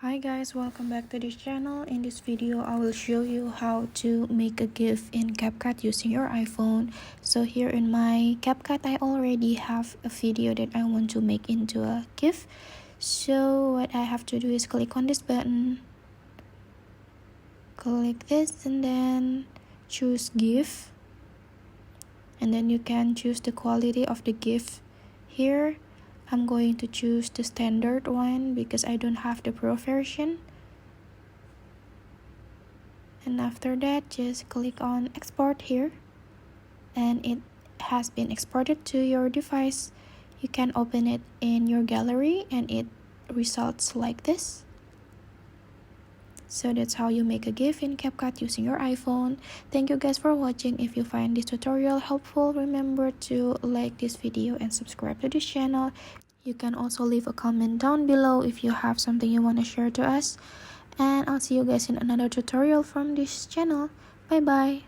Hi guys, welcome back to this channel. In this video I will show you how to make a GIF in CapCut using your iPhone. So here in my CapCut I already have a video that I want to make into a GIF. So what I have to do is click on this button, click this, and then choose GIF, and then you can choose the quality of the GIF. Here I'm going to choose the standard one because I don't have the pro version. And after that, just click on export here, and it has been exported to your device. You can open it in your gallery and it results like this. So that's how you make a GIF in CapCut using your iPhone. Thank you guys for watching. If you find this tutorial helpful, remember to like this video and subscribe to this channel. You can also leave a comment down below if you have something you want to share to us. And I'll see you guys in another tutorial from this channel. Bye bye.